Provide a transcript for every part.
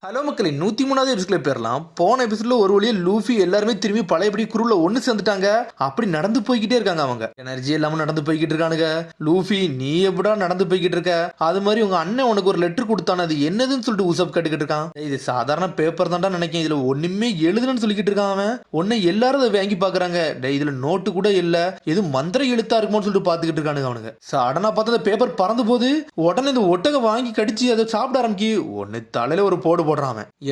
Hello மக்களே 103வது எபிசோட்ல போயிடலாம். போன எபிசோட்ல ஒரு வழியா லூஃபி எல்லாருமே திரும்பி பழையபடி குரூல ஒன்று சேர்ந்துட்டாங்க. அப்படி நடந்து போய்கிட்டே இருக்காங்க. அவங்க எனர்ஜி இல்லாம நடந்து போய்கிட்டு இருக்கானுங்க. லூஃபி நீ எப்படா நடந்து போய்கிட்டு இருக்க? அது மாதிரி உங்க அண்ணன் உனக்கு ஒரு லெட்டர் கொடுத்தானே, அது என்னதுன்னு சொல்லிட்டு உசப் கேட்டுக்கிட்டு இருக்கான். இது சாதாரண பேப்பர் தான்டா நினைக்கிறேன், இதுல ஒண்ணுமே எழுதுன்னு சொல்லிக்கிட்டு இருக்கான் அவன். உன்னை எல்லாரும் அதை வாங்கி பாக்குறாங்க. இதுல நோட்டு கூட இல்ல, எது மந்திர எழுத்தா இருக்குமோன்னு சொல்லிட்டு பாத்துக்கிட்டு இருக்கானுங்க அவனுங்க. சடனா பார்த்து அந்த பேப்பர் பறந்து போது உடனே இந்த ஒட்டகை வாங்கி கடிச்சு அதை சாப்பிட ஆரம்பிக்கி ஒன்னு தலையில ஒரு போடு போடுறான்.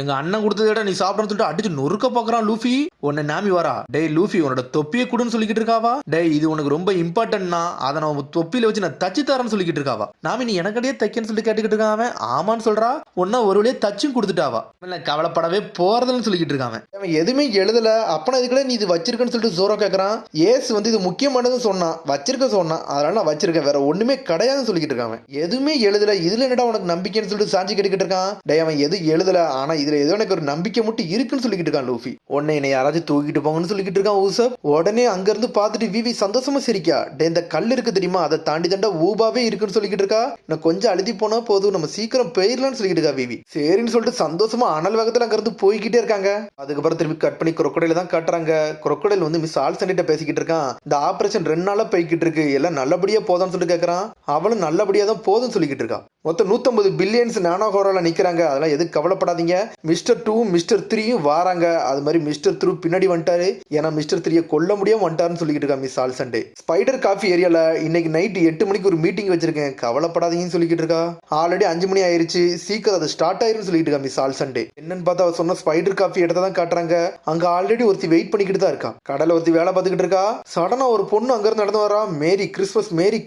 எங்க அண்ணன் கொடுத்தத நீ சாப்பிடன்னு சொல்லிட்டு அடிச்சு நொறுக்க பாக்குறான் லூஃபி. உன்னை நாமி வரா, டேய் லூஃபி உன்னோட தொப்பியை கூடன்னு சொல்லிக்கிட்டு இருக்காவா. டேய் இது உனக்கு ரொம்ப இம்பார்ட்டன்ட்னா அதை நான் தொப்பியில வச்சு நான் தச்சு தரேன்னு சொல்லிக்கிட்டு இருக்காவா. நாமி நீ எனக்கடியே தைக்கன்னு சொல்லி கேட்டுக்கிட்டு இருக்கான். ஆமான்னு சொல்றா. உன்ன ஒரு வழியே தச்சும் கொடுத்துட்டாவா. கவலைப்படவே போறதுன்னு சொல்லிக்கிட்டு இருக்கான். அவன் எதுவுமே எழுதல. அப்பனா இதுக்குள்ள நீ இது வச்சிருக்கன்னு சொல்லிட்டு ஜோரா கேட்கறான். ஏஸ் வந்து இது முக்கியமானதுன்னு சொன்னான், வச்சிருக்க சொன்னான், அதனால நான் வச்சிருக்கேன், வேற ஒண்ணுமே கிடையாதுன்னு சொல்லிக்கிட்டு இருக்கான். எதுவுமே எழுதல, இதுல என்னடா உனக்கு நம்பிக்கைன்னு சொல்லிட்டு சாஞ்சி கேட்டுக்கிட்டு இருக்கான். டேய் அவன் எது எழுதல, ஆனா இதுல ஏதோ எனக்கு ஒரு நம்பிக்கை மட்டும் இருக்குன்னு சொல்லிக்கிட்டு இருக்கான் லூஃபி. உடனே என்னை யாராச்சும் தூக்கிட்டு போங்கன்னு சொல்லிக்கிட்டு இருக்கான் உசப். உடனே அங்க இருந்து பார்த்துட்டு விவி சந்தோஷமா சிரிக்கா. டே இந்த கல் இருக்கு தெரியுமா, அதை தாண்டி தாண்டா ஊபாவே இருக்குன்னு சொல்லிக்கிட்டு இருக்கா. நான் கொஞ்சம் அழுதி போனா போதும், நம்ம சீக்கிரம் போயிடலாம்னு சொல்லிக்கிட்டு இருக்கா விவி. சரின்னு சொல்லிட்டு சந்தோஷமா அனல் வேகத்துல அங்க இருந்து போய்கிட்டே இருக்காங்க. அதுக்கப்புறம் திரும்பி கட் பண்ணி குரோக்கடையில தான் காட்டுறாங்க. குரோக்கடையில் வந்து மிஸ் ஆல்சன்கிட்ட பேசிக்கிட்டு இருக்கான். இந்த ஆபரேஷன் 2 நாளா போய்கிட்டு இருக்கு, எல்லாம் நல்லபடியா போதான்னு சொல்லிட்டு கேட்கறான். அவளும் நல்லபடியா தான் போதும்னு சொல்லிக்கிட்டு இருக்கா. மொத்தம் 150 பில்லியன்ஸ் நானோகோரால நிக்கிறாங்க. அதெல்லாம் எதுக்கு கவலைப்படாதீங்க. மிஸ்டர் 2 மிஸ்டர் 3யும் வாராங்க. அது மாதிரி மிஸ்டர் 3 பின்னாடி வந்துட்டாரு, ஏன்னா மிஸ்டர் 3 கொல்ல முடியாம வந்துட்டாருன்னு சொல்லிக்கிட்டு இருக்கா மிஸ் ஆல்சன்டே. ஸ்பைடர் காஃபி ஏரியால இன்னைக்கு நைட் 8 மணிக்கு ஒரு மீட்டிங் வச்சிருக்கேன், கவலைப்படாதீங்கன்னு சொல்லிக்கிட்டு இருக்கா. ஆல்ரெடி 5 மணி ஆயிருச்சு, சீக்கிரம் அது ஸ்டார்ட் ஆயிருன்னு சொல்லிட்டு இருக்கா மிஸ் ஆல்சன்டே. என்னன்னு பார்த்தா அவ சொன்ன ஸ்பைடர் காஃபி இடத்த தான் காட்டுறாங்க. அங்க ஆல்ரெடி ஒருத்தி வெயிட் பண்ணிக்கிட்டு தான் இருக்கா. கடலை ஒருத்தி வேலை பார்த்துக்கிட்டு இருக்கா. சடனா ஒரு பொண்ணு அங்க இருந்து நடந்து வரா. மேரி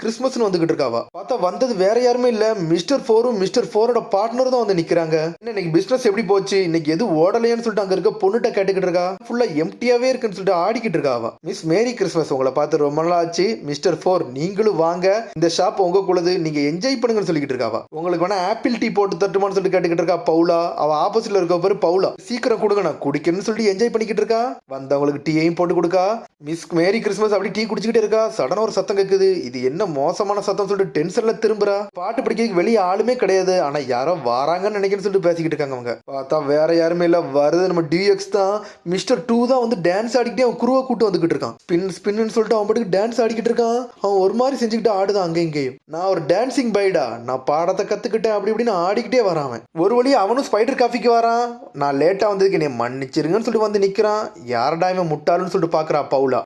கிறிஸ்மஸ்னு வந்துகிட்டு இருக்காவா. பார்த்தா வந்தது வேற யாருமே இல்ல, மிஸ்டர் 4ம் மிஸ்டர் 4ஓட பார்ட்னர் தான் வந்து நிக்கிறாங்க. இன்னைக்கு பிசினஸ் எப்படி போச்சு, இன்னைக்கு எது ஓடலையான்னு சொல்லிட்டு அங்க இருக்க பொண்ணுட்ட கேட்டுக்கிட்டு இருக்கா. ஃபுல்லா எம்டியாவே இருக்குன்னு சொல்லிட்டு ஆடிக்கிட்டு இருக்காவா. மிஸ் மேரி கிறிஸ்மஸ் உங்களை பார்த்து ரொம்ப நாள் ஆச்சு. மிஸ்டர் 4 நீங்களும் வாங்க, இந்த ஷாப் உங்களுக்குள்ளது, நீங்க என்ஜாய் பண்ணுங்கன்னு சொல்லிக்கிட்டு இருக்காவா. உங்களுக்கு வேணா ஆப்பிள் டீ போட்டு தட்டுமான்னு சொல்லிட்டு கேட்டுக்கிட்டு இருக்கா பவுலா. அவ ஆப்போசிட்ல இருக்க பேரு பவுலா. சீக்கிரம் கொடுங்க நான் குடிக்கணும்னு சொல்லிட்டு என்ஜாய் பண்ணிக்கிட்டு இருக்கா. வந்தவங்களுக்கு டீயையும் போட்டு கொடுக்கா. மிஸ் மேரி கிறிஸ்மஸ் அப்படி டீ குடிச்சுக்கிட்டே இருக்கா. சடனா ஒரு சத்தம் கேக்குது. இது என்ன மோசமான சத்தம் சொல்லிட்டு டென்ஷன்ல திரும்புறா. பாட்டு படிக்கிறதுக்கு வெளியே ஆளுமே கிடையாது, ஆனா யாரோ வராங்கன்னு நினைக்கிறேன்னு சொல்லிட்டு பேசிக்கிட்டு இருக்காங்க. அவங்க பார்த்தா வேற யாருமே இல்ல, வருது நம்ம டிஎக்ஸ் தான். மிஸ்டர் 2 தான் வந்து டான்ஸ் ஆடிக்கிட்டே அவன் குருவா கூட்டு வந்துகிட்டு இருக்கான். ஸ்பின்னு சொல்லிட்டு அவன் பாட்டுக்கு டான்ஸ் ஆடிக்கிட்டு இருக்கான். அவன் ஒரு மாதிரி செஞ்சுக்கிட்டு ஆடுதான் அங்கே இங்கேயும். நான் ஒரு டான்சிங் பைடா, நான் பாடத்தை கத்துக்கிட்டேன் அப்படி இப்படின்னு ஆடிக்கிட்டே வரான். ஒரு வழி அவனும் ஸ்பைடர் காஃபிக்கு வரான். நான் லேட்டா வந்ததுக்கு என்னை மன்னிச்சிருங்கன்னு சொல்லிட்டு வந்து நிக்கிறான். யாரடா இவன் முட்டாளுன்னு சொல்லிட்டு பாக்குறா பவுலா.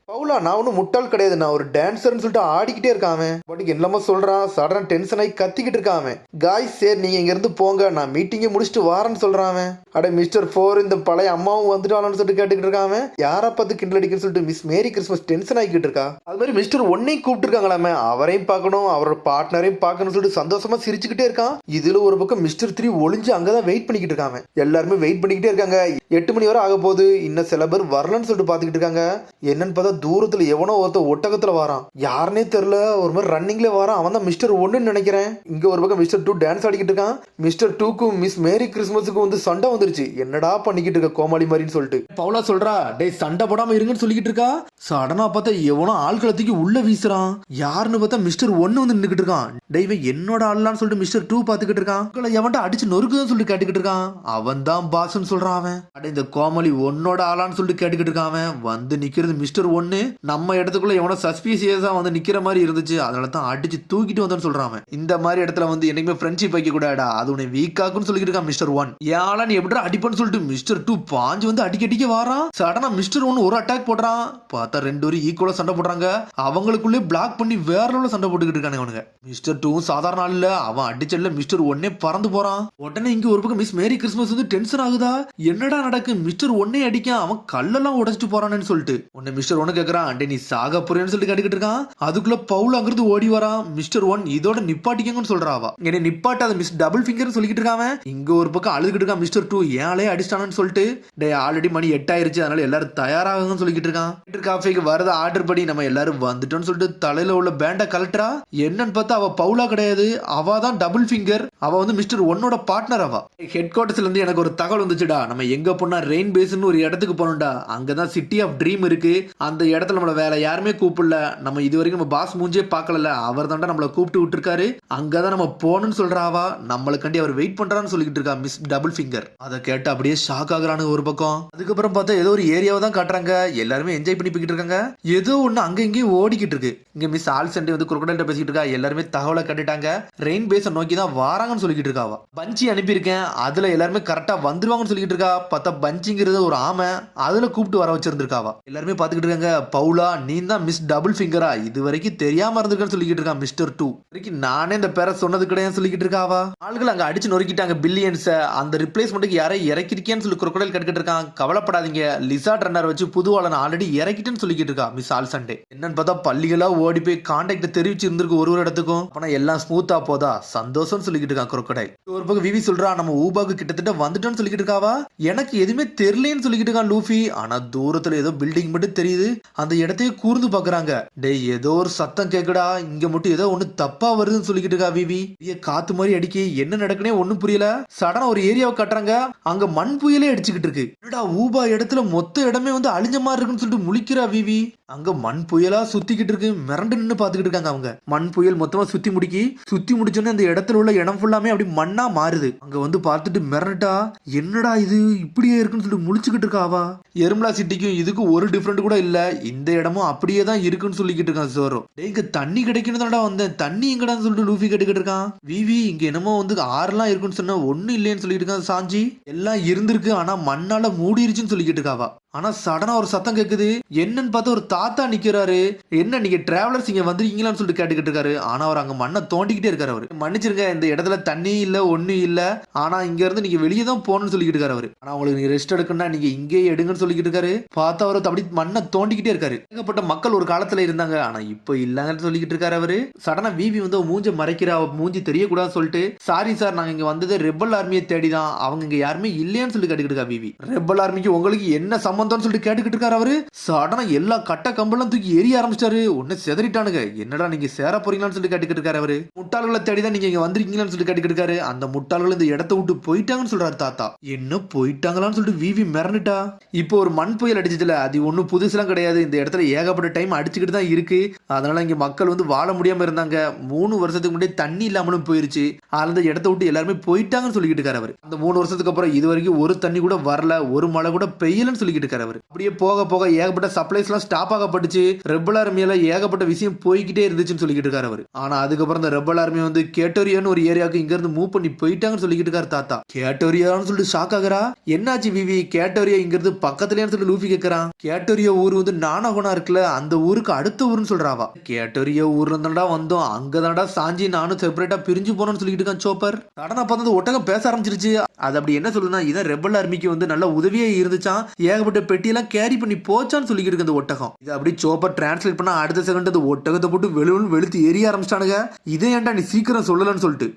நான் ஒன்னும் முட்டாள் கிடையாது, நான் ஒரு டான்சர்னு சொல்லிட்டு ஆடிக்கிட்டே இருக்கான். பட் என்னமோ சொல்றான். சடனா டென்ஷன் ஆகி கத்திக்கிட்டு இருக்கான். காய்ஸ் சரி நீங்க இங்க இருந்து போங்க, நான் மீட்டிங்கை முடிச்சுட்டு வாரேன்னு சொல்றான். அட மிஸ்டர் 4 இந்த பழைய அம்மாவும் வந்துட்டான்னு சொல்லிட்டு கேட்டுக்கிட்டு இருக்கான். யாரா பார்த்து கிண்டல் அடிக்கன்னு சொல்லிட்டு மிஸ் மேரி கிறிஸ்மஸ் டென்ஷன் ஆகிக்கிட்டு இருக்கா. அது மாதிரி மிஸ்டர் 1ஐயும் கூப்பிட்டு இருக்காங்களாமே, அவரையும் பார்க்கணும் அவரோட பார்ட்னரையும் பார்க்கணும்னு சொல்லிட்டு சந்தோஷமா சிரிச்சுக்கிட்டே இருக்கான். இதுல ஒரு பக்கம் மிஸ்டர் 3 ஒளிஞ்சு அங்கதான் வெயிட் பண்ணிக்கிட்டு இருக்காங்க. எல்லாருமே வெயிட் பண்ணிக்கிட்டே இருக்காங்க. 8 மணி வரை ஆக போகுது, இன்னும் சில பேர் வரலன்னு சொல்லிட்டு பாத்துக்கிட்டு இருக்காங்க. என்னன்னு பார்த்தா தூரத்துல எவனோ ஒருத்த ஒட்டகத்துல வரான். யாருன்னே தெரியல, ஒரு மாதிரி ரன்னிங்ல வரான். அவன் தான் மிஸ்டர் 1ன்னு நினைக்கிறேன். இங்க ஒரு பக்கம் மிஸ்டர் 2 டான்ஸ் ஆடிக்கிட்டு இருக்கான். மிஸ்டர் 2க்கும் மிஸ் மேரி கிறிஸ்மஸுக்கும் வந்து சண்டை வந்துருச்சு. என்னடா பண்ணிக்கிட்டு இருக்க கோமாளி மாதிரின்னு சொல்லிட்டு பவுலா சொல்றா. டேய் சண்டை போடாம இருங்கன்னு சொல்லிக்கிட்டு இருக்கா. சடனா பார்த்தா எவனோ ஆட்களை தூக்கி உள்ள வீசுறான். யாருன்னு பார்த்தா மிஸ்டர் 1 வந்து நின்னுக்கிட்டு இருக்கான். டேய் என்னோட ஆள்லான்னு சொல்லிட்டு மிஸ்டர் 2 பாத்துக்கிட்டு இருக்கான். எவன்டா அடிச்சு நொறுக்குதான் சொல்லிட்டு கேட்டுக்கிட்டு இருக்கான். அவன் தான் பாஸ்ன்னு சொல்றான். அவன் அட இந்த கோமாளி உன்னோட ஆளான்னு சொல்லிட்டு கேட்டுக்கிட்டு இருக்கான். அவன் வந்து நிக்கிறது மிஸ்டர் 1 நம்ம இடத்துக்குள்ள எவனோ சஸ்பீசியஸா வந்து நிக்கிற மாதிரி இருந்துச்சு, அதனால தான் அடிச்சு தூக்கிட்டு வந்தேன்னு சொல்றான். இந்த மாதிரி இடத்துல வந்து என்னைக்குமே ஃப்ரெண்ட்ஷிப் வைக்க கூடாடா, அது உன்னை வீக்காக்குன்னு சொல்லிட்டு இருக்கான் மிஸ்டர் 1. ஏன் நீ எப்படி அடிப்பன்னு சொல்லிட்டு மிஸ்டர் 2 பாஞ்சு வந்து அடிக்கடிக்க வாரான். சடனா மிஸ்டர் 1 ஒரு அட்டாக் போடுறான். பார்த்தா 2 பேரும் ஈக்குவலா சண்டை போடுறாங்க. அவங்களுக்குள்ளே பிளாக் பண்ணி வேற லெவல்ல சண்டை போட்டுக்கிட்டு இருக்கானுங்க அவனுங்க. மிஸ்டர் 2 சாதாரண ஆள் இல்ல, அவன் அடிச்சல்ல மிஸ்டர் 1 பறந்து போறான். உடனே இங்க ஒரு பக்கம் மிஸ் மேரி கிறிஸ்மஸ் வந்து டென்ஷன் ஆகுதா. என்னடா நடக்கு, மிஸ்டர் 1 அடிக்க அவன் கல்லெல்லாம் உடைச்சிட்டு போறான்னு சொல்லிட்டு உன்னை மிஸ்டர் 1 கேக்குறான். அண்டே நீ சாக போறேன்னு சொல்லிட்டு கேட்டுக்கிட்டு இருக்கான். அதுக்குள்ள பவுல் அங்கிருந்து ஓடி வரான். மிஸ்டர் 1 இதோட நிப்பாட்டிக்கங்கன்னு சொல்றாவா. என்ன நிப்பாட்டாத மிஸ் டபுள் ஃபிங்கர் சொல்லிக்கிட்டு இருக்கான். இங்க ஒரு பக்கம் அழுதுகிட்டு இருக்கான் மிஸ்டர் 2 ஏழே அடிச்சிட்டானு சொல்லிட்டு. டே ஆல்ரெடி மணி 8 ஆயிருச்சு, அதனால எல்லாரும் தயாராகுங்கன்னு சொல்லிக்கிட்டு இருக்கான். காஃபிக்கு வரது ஆர்டர் படி நம்ம எல்லாரும் வந்துட்டோம்னு சொல்லிட்டு தலையில உள்ள பேண்ட கலட்டுறா. என்னன்னு பார்த்தா அவ பவுலா கிடையாது, அவ தான் டபுள் ஃபிங்கர். அவ வந்து மிஸ்டர் 1ஓட பார்ட்னர். அவ ஹெட் குவார்டர்ஸ்ல இருந்து எனக்கு ஒரு தகவல் வந்துச்சுடா, நம்ம எங்க போனா ரெயின் பேஸ்னு ஒரு இடத்துக்கு போனோம்டா. அங்கதான் சிட்டி ஆஃப் ட்ரீம் இருக்கு. அந்த இடத்துல நம்மள வேற யாருமே கூப்பிடல. நம்ம இது வரைக்கும் நம்ம பாஸ் மூஞ்சே பார்க்கல, அவர் தான்டா நம்மள கூப்பிட்டு விட்டுருக்காரு. அங்கதான் நம்ம போன போகணும்னு சொல்றாவா, நம்மளுக்காண்டி அவர் வெயிட் பண்றான்னு சொல்லிட்டு இருக்கா மிஸ் டபுள் ஃபிங்கர். அதை கேட்டு அப்படியே ஷாக் ஆகுறானு ஒரு பக்கம். அதுக்கப்புறம் பார்த்தா ஏதோ ஒரு ஏரியாவை தான் காட்டுறாங்க. எல்லாருமே என்ஜாய் பண்ணி போய்கிட்டு இருக்காங்க. ஏதோ ஒண்ணு அங்க இங்கேயும் ஓடிக்கிட்டு இருக்கு. இங்க மிஸ் ஆல்சண்டே வந்து குரோக்கடைல்ட்ட பேசிட்டு இருக்கா. எல்லாருமே தகவலை கட்டுட்டாங்க. ரெயின் பேஸை நோக்கி தான் வாராங்கன்னு சொல்லிட்டு இருக்காவா. பஞ்சி அனுப்பியிருக்கேன், அதுல எல்லாருமே கரெக்டா வந்துருவாங்கன்னு சொல்லிட்டு இருக்கா. பார்த்தா பஞ்சிங்கிறது ஒரு ஆமை, அதுல கூப்பிட்டு வர வச்சிருந்திருக்காவா. எல்லாருமே பாத்துக்கிட்டு இருக்காங்க. பவுலா, நீ தான் மிஸ் டபுள் ஃபிங்கரா, இது வரைக்கும் தெரியாம இருந்திருக்கன்னு சொல்லிட்டு இருக்கா மிஸ்டர் 2. வரைக்கும் நானே இந்த பேரை சொன்னது கிடையாது சொல்லிட்டு இருக்காவா. ஆளுகள் அங்க அடிச்சு நொறுக்கிட்டாங்க பில்லியன்ஸ். அந்த ரிப்ளேஸ்மெண்ட்டுக்கு யாரை இறக்கிருக்கேன்னு சொல்லி குரோக்கடைல் கட்டுக்கிட்டு இருக்கான். கவலைப்படாதீங்க, லிசார்ட் ரன்னர் வச்சு புதுவாளன் ஆல்ரெடி இறக்கிட்டேன்னு சொல்லிட்டு இருக்கா மிஸ் ஆல்சண்டே. என்னன்னு பார்த்தா பள்ளிகளா ஓடி போய் கான்டாக்ட் தெரிவிச்சு இருந்திருக்கு ஒரு இடத்துக்கும். ஆனா எல்லாம் ஸ்மூத்தா போதா, சந்தோஷம் சொல்லிட்டு இருக்கான் குரோக்கடைல். ஒரு பக்கம் விவி சொல்றா, நம்ம ஊபாக்கு கிட்டத்தட்ட வந்துட்டோம்னு சொல்லிட்டு இருக்காவா. எனக்கு எதுவுமே தெரியலன்னு சொல்லிட்டு இருக்கான் லூஃபி. ஆனா தூரத்துல ஏதோ பில்டிங் மட்டும் தெரியுது. அந்த இடத்தையே கூர்ந்து பாக்குறாங்க. டேய், ஏதோ ஒரு சத்தம் கேக்குடா, இங்க மட்டும் ஏதோ ஒண்ணு தப்பா வருதுன்னு சொல்லிட்டு இருக்கா விவி. காத்து மாதிரி அடிக்கி என்ன நடக்குனே ஒண்ணும் புரியல. சடனா ஒரு ஏரியாவை காட்டுறாங்க. அங்க மண் புயலே அடிச்சுக்கிட்டு இருக்கு. என்னடா ஊபா இடத்துல மொத்த இடமே வந்து அழிஞ்ச மாதிரி இருக்குன்னு சொல்லிட்டு முழிக்கிறா விவி. அங்க மண் புயலா சுத்திக்கிட்டு இருக்கு. மிரண்டு நின்று பாத்துக்கிட்டு இருக்காங்க அவங்க. மண் புயல் மொத்தமா சுத்தி முடிச்சோன்னே அந்த இடத்துல உள்ள இடம் ஃபுல்லாமே அப்படி மண்ணா மாறுது. அங்க வந்து பார்த்துட்டு மிரண்டா, என்னடா இது இப்படியே இருக்குன்னு சொல்லிட்டு முழிச்சுக்கிட்டு இருக்காவா. எருமலா சிட்டிக்கும் இதுக்கும் ஒரு டிஃபரெண்ட் கூட இல்ல, இந்த இடமும் அப்படியே தான் இருக்குன்னு சொல்லிக்கிட்டு இருக்கான் சோரோ. இங்க தண்ணி கிடைக்கணும் தான்டா வந்தேன், தண்ணி எங்கடான்னு சொல்லிட்டு லூஃபி கேட்டுக்கிட்டு இருக்கான். விவி, இங்க என்னமோ வந்து ஆறுலாம் இருக்குன்னு சொன்னா ஒண்ணு இல்லைன்னு சொல்லிட்டு இருக்கான் சாஞ்சி. எல்லாம் இருந்திருக்கு, ஆனா மண்ணால மூடிருச்சுன்னு சொல்லிக்கிட்டு இருக்காவா. ஆனா சடனா ஒரு சத்தம் கேக்குது. என்னன்னு பார்த்தா ஒரு தாத்தா நிக்கிறாரு. என்ன நீங்க டிராவலர்ஸ் இங்க வந்திருக்கீங்களான்னு சொல்லிட்டு கேட்டுக்கிட்டு இருக்காரு. ஆனா அவர் அங்க மண்ணை தோண்டிக்கிட்டே இருக்காரு. அவரு மன்னிச்சிருங்க, இந்த இடத்துல தண்ணி இல்ல ஒண்ணு இல்ல, ஆனா இங்க இருந்து நீங்க வெளியே தான் போகணும்னு சொல்லிக்கிட்டு இருக்காரு அவரு. ஆனா உங்களுக்கு நீங்க ரெஸ்ட் எடுக்கணும்னா நீங்க இங்கே எடுங்கன்னு சொல்லிக்கிட்டு இருக்காரு. பார்த்தா அவரு அப்படி மண்ணை தோண்டிக்கிட்டே இருக்காரு. ஏகப்பட்ட மக்கள் ஒரு காலத்துல இருந்தாங்க, ஆனா இப்ப இல்லங்கன்னு சொல்லிக்கிட்டு இருக்காரு அவரு. சடனா விவி வந்து மூஞ்ச மறைக்கிற, மூஞ்சி தெரியக்கூடாதுன்னு சொல்லிட்டு, சாரி சார், நாங்க இங்க வந்தது ரெபல் ஆர்மியை தேடிதான், அவங்க இங்க யாருமே இல்லையான்னு சொல்லி கேட்டுக்கிட்டு இருக்கா விவி. ரெபல் ஆர்மிக்கு உங்களுக்கு என்ன சம்பந்தம் சொல்லிட்டு கேட்டுக்கிட்டு இருக்காரு அவரு. சடனா எல்லா கட்ட கம்பெல்லாம் தூக்கி எரிய ஆரம்பிச்சிட்டாரு. ஒன்னு செதறிட்டானுங்க. என்னடா நீங்க சேர போறீங்களான்னு சொல்லி கேட்டுக்கிட்டு இருக்காரு அவரு. முட்டாள்களை தேடிதான் நீங்க இங்க வந்திருக்கீங்களான்னு சொல்லி கேட்டுக்கிட்டு இருக்காரு. அந்த முட்டாள்கள் இந்த இடத்த விட்டு போயிட்டாங்கன்னு சொல்றாரு தாத்தா. என்ன போயிட்டாங்களான்னு சொல்லிட்டு விவி மிரண்டுட்டா. இப்போ ஒரு மண் புயல் அடிச்சதுல அது ஒன்னும் புதுசுலாம் கிடையாது. இந்த இடத்துல ஏகப்பட்ட டைம் அடிச்சுக்கிட்டு தான் இருக்கு. அதனால இங்க மக்கள் வந்து வாழ முடியாம இருந்தாங்க. 3 வருஷத்துக்கு முன்னாடி தண்ணி இல்லாமலும் போயிருச்சு. அந்த இடத்த விட்டு எல்லாருமே போயிட்டாங்கன்னு சொல்லிக்கிட்டு இருக்காரு அவரு. அந்த 3 வருஷத்துக்கு அப்புறம் இது வரைக்கும் ஒரு தண்ணி கூட வரல, ஒரு மழை கூட பெய்யலன்னு சொல்லிக்கிட்டு இருக்காரு அவரு. அப்படியே போக போக ஏகப்பட்ட சப்ளைஸ் எல்லாம் ஸ்டாப் ஆகப்பட்டுச்சு. ரெபல் ஆர்மியில ஏகப்பட்ட விஷயம் போய்கிட்டே இருந்துச்சுன்னு சொல்லிக்கிட்டு இருக்காரு அவரு. ஆனா அதுக்கப்புறம் இந்த ரெபல் ஆர்மி வந்து கேட்டோரியான்னு ஒரு ஏரியாவுக்கு இங்க இருந்து மூவ் பண்ணி போயிட்டாங்கன்னு சொல்லிக்கிட்டு இருக்காரு தாத்தா. கேட்டோரியான்னு சொல்லிட்டு ஷாக் ஆகுறா. என்னாச்சு விவி, கேட்டோரியா இங்க இருந்து பக்கத்துலன்னு சொல்லி லூஃபி கேக்குறான். கேட்டோரியா ஊர் வந்து நானகுணா இருக்குல்ல, அந்த ஊருக்கு அடுத்த ஊருன்னு சொல்றாவா. கேட்டோரியா ஊர்ல இருந்தாடா வந்தோம், அங்கதான்டா சாஞ்சி நானும் செப்பரேட்டா பிரிஞ்சு போனோம்னு சொல்லிட்டு இருக்கான் சோப்பர். சடனா பார்த்தது ஒட்டகம் பேச ஆரம்பிச்சிருச்சு. அது அப்படி என்ன சொல்லுன்னா, இதான் ரெபல் ஆர்மிக்கு வந்து நல்ல உதவியே இருந்துச்சான், ஏகப்பட்ட பெட்டியெல்லாம் கேரி பண்ணி போச்சான்னு சொல்லிக்கிட்டு இருக்கு அந்த ஒட்டகம். இது அப்படி சோப்பர் டிரான்ஸ்லேட் பண்ணா அடுத்த செகண்ட் அந்த ஒட்டகத்தை போட்டு வெளுத்து எரிய ஆரம்பிச்சிட்டானுங்க. இதே ஏன்டா நீ சீக்கிரம் சொல்லலன்னு சொல்லிட்டு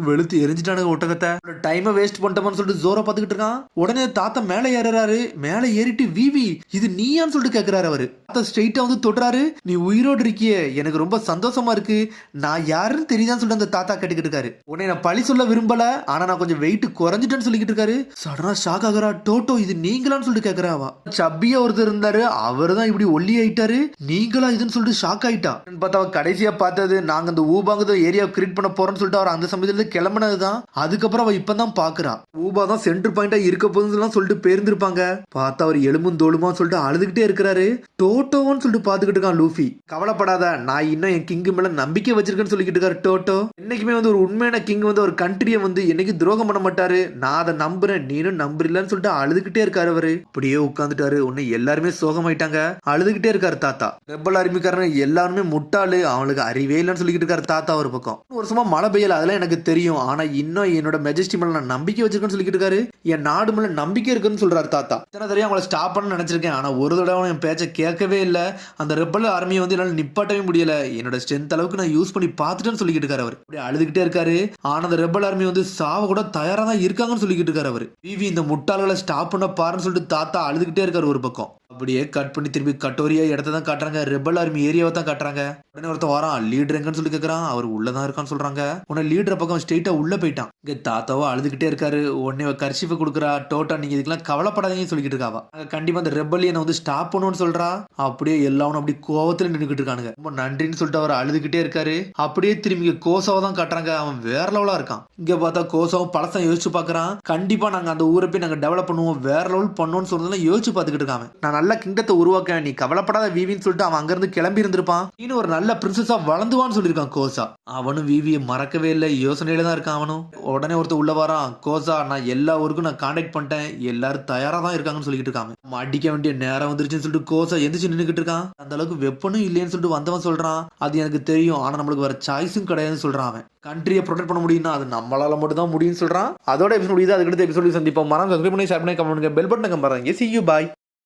வெளுத்து எரிஞ்சிட்டானுங்க ஒட்டகத்தை. டைமை வேஸ்ட் பண்ணிட்டோம்னு சொல்லிட்டு ஜோரா பாத்துக்கிட்டு இருக்கான். உடனே தாத்தா மேல ஏறாரு. மேல ஏறிட்டு விவி இது நீயான்னு சொல்லிட்டு கேக்குறாரு அவரு. தாத்தா ஸ்ட்ரெயிட்டா வந்து தொடுறாரு. நீ உயிரோடு இருக்கியே, எனக்கு ரொம்ப சந்தோஷமா இருக்கு, நான் யாருன்னு தெரியுதான்னு சொல்லிட்டு அந்த தாத்தா கேட்டுக்கிட்டு இருக்காரு. உடனே நான் பழி சொல்ல விரும்பல, ஆனா நான் கொஞ்சம் வெயிட் குறைஞ்சிட்டேன்னு சொல்லிக்கிட்டு இருக்காரு. சடனா ஷாக் ஆகுறா. டோட்டோ இது நீங்களான்னு சொல்லிட்டு கேக்குறாவா. சப்பியா ஒருத்தர் இருந்தாரு, அவரு தான் இப்படி ஒல்லி ஆயிட்டாரு, நீங்களா இதுன்னு சொல்லிட்டு ஷாக் ஆயிட்டா. பார்த்தா கடைசியா பார்த்தது நாங்க இந்த ஊபாங்க ஏரியா கிரியேட் பண்ண போறோம்னு சொல்லிட்டு அவர் அந்த சமயத்துல கிளம்பினதுதான். அதுக்கப்புறம் அவ இப்பதான் பாக்குறா ஊபா தான் சென்டர் பாயிண்டா இருக்க போதுன்னு சொல்லிட்டு பேர்ந்திருப்பாங்க. பார்த்தா அவர் எலும்பும் தோலுமா சொல்லிட்டு அழுதுகிட்டே இருக்கிறாரு. டோட்டோன்னு சொல்லிட்டு பாத்துக்கிட்டு இருக்கான் லூஃபி. கவலைப்படாத, நான் இன்னும் என் கிங் மேல நம்பிக்கை வச்சிருக்கேன்னு சொல்லிக்கிட்டு இருக்காரு டோட்டோ. என்னைக்குமே வந்து ஒரு உண்மையான கிங் வந்து ஒரு கண்ட்ரியை வந்து என்னைக்கு துரோகம் பண்ண மாட்டாரு, நான் அதை நம்புறேன், நீனும் நம்புறீங்கன்னு சொல்லிட்டு அழுதுகிட்டே இருக்காரு அவரு. அப்படியே உட்காந்துட்டாரு. உன்னை எல்லாருமே சோகமாயிட்டாங்க, அழுதுகிட்டே இருக்காரு தாத்தா. ரெபல் ஆர்மிக்காரன் எல்லாருமே முட்டாளு, அவனுக்கு அறிவே இல்லைன்னு சொல்லிக்கிட்டு இருக்காரு தாத்தா ஒரு பக்கம். ஒரு வருஷமா மழை பெய்யல, அதெல்லாம் எனக்கு தெரியும், ஆனா இன்னும் என்னோட மெஜஸ்டி மேல நான் நம்பிக்கை வச்சிருக்கேன்னு சொல்லிக்கிட்டு இருக்காரு. என் நாடு மேல நம்பிக்கை இருக்குன்னு சொல்றாரு தாத்தா. இத்தனை தெரியும் அவங்களை ஸ்டாப் பண்ண நினைச்சிருக்கேன், ஆனா ஒரு தடவை என் பேச்சை கேட்கவே இல்லை. அந்த ரெபல் ஆர்மியை வந்து என்னால நிப்பாட்டவே முடியல, என்னோட ஸ்ட்ரென்த் அளவுக்கு நான் யூஸ் பண்ணி பார்த்துட்டேன்னு சொல்லிக்கிட்டு இருக்காரு அவர். அப்படியே அழுதுகிட்டே இருக்காரு. ஆனா அந்த ரெபல் ஆர்மி வந்து சாவ கூட தயாரா தான் இருக்காங்கன்னு சொல்லிக்கிட்டு இருக்காரு அவர். விவி இந்த முட்டாள்களை ஸ்டாப் பண்ண பாருன்னு சொல்லிட்டு தாத்தா அழுதுகிட்டே இருக்காரு ஒரு பக்கம். அப்படியே கட் பண்ணி திருப்பி கட்டோரியா இடத்த தான் காட்டுறாங்க. ரெபல் ஆர்மி ஏரியாவை தான் காட்டுறாங்க. உடனே ஒருத்தன் வரான். லீடர் எங்கன்னு சொல்லி கேக்குறான். அவர் உள்ளதான் இருக்கான்னு சொல்றாங்க. உடனே லீடர் பக்கம் ஸ்ட்ரெயிட்டா உள்ள போயிட்டான். இங்க தாத்தாவா அழுதுகிட்டே இருக்காரு. உடனே கர்ஷிப்பை கொடுக்குறா. டோட்டா நீங்க இதுக்கெல்லாம் கவலைப்படாதீங்கன்னு சொல்லிட்டு இருக்காவா. கண்டிப்பா அந்த ரெபல்லியனை வந்து ஸ்டாப் பண்ணுன்னு சொல்றா. அப்படியே எல்லாரும் அப்படி கோவத்துல நின்றுகிட்டு இருக்கானுங்க. ரொம்ப நன்றின்னு சொல்லிட்டு அவர் அழுதுகிட்டே இருக்காரு. அப்படியே திரும்பி கோசாவை தான் காட்டுறாங்க. அவன் வேற லெவலா இருக்கான். இங்க பார்த்தா கோசாவும் பழசம் யோசிச்சு பாக்குறான். கண்டிப்பா நாங்க அந்த ஊரை போய் நாங்க டெவலப் பண்ணுவோம், வேற லெவல் பண்ணோம்னு சொல்றதுல யோசிச்சு பாத்துக்கிட்டு இருக்காங்க. நான் நல்ல கிங்டத்தை உருவாக்க, நீ கவலைப்படாத விவின்னு சொல்லிட்டு அவன் அங்கிருந்து கிளம்பி இருந்திருப்பான். இன்னும் ஒரு நல்ல பிரின்சஸா வளர்ந்துவான்னு சொல்லியிருக்கான் கோசா. அவனும் விவியை மறக்கவே இல்லை, யோசனையில தான் இருக்கான் அவனும். உடனே ஒருத்தர் உள்ள வரான். கோசா நான் எல்லா ஊருக்கும் நான் கான்டாக்ட் பண்ணிட்டேன், எல்லாரும் தயாரா தான் இருக்காங்கன்னு சொல்லிட்டு இருக்காங்க. நம்ம அடிக்க வேண்டிய நேரம் வந்துருச்சுன்னு சொல்லிட்டு கோசா எந்திரிச்சு நின்றுகிட்டு இருக்கான். அந்த அளவுக்கு வெப்பனும் இல்லைன்னு சொல்லிட்டு வந்தவன் சொல்றான். அது எனக்கு தெரியும், ஆனா நம்மளுக்கு வேற சாய்ஸும் கிடையாதுன்னு சொல்றான். அவன் கண்ட்ரியை ப்ரொடெக்ட் பண்ண முடியும்னா அது நம்மளால மட்டும் தான் முடியும்னு சொல்றான். அதோட எபிசோட் இது. அதுக்கு அடுத்த எபிசோட் சந்திப்போம். மறக்காம சப்ஸ்கிரைப் பண்ணி ஷேர் பண்ணி கமெண்ட் பண்ணுங்க. பெல் பட்டனை கம்பறாங்க. See you, bye.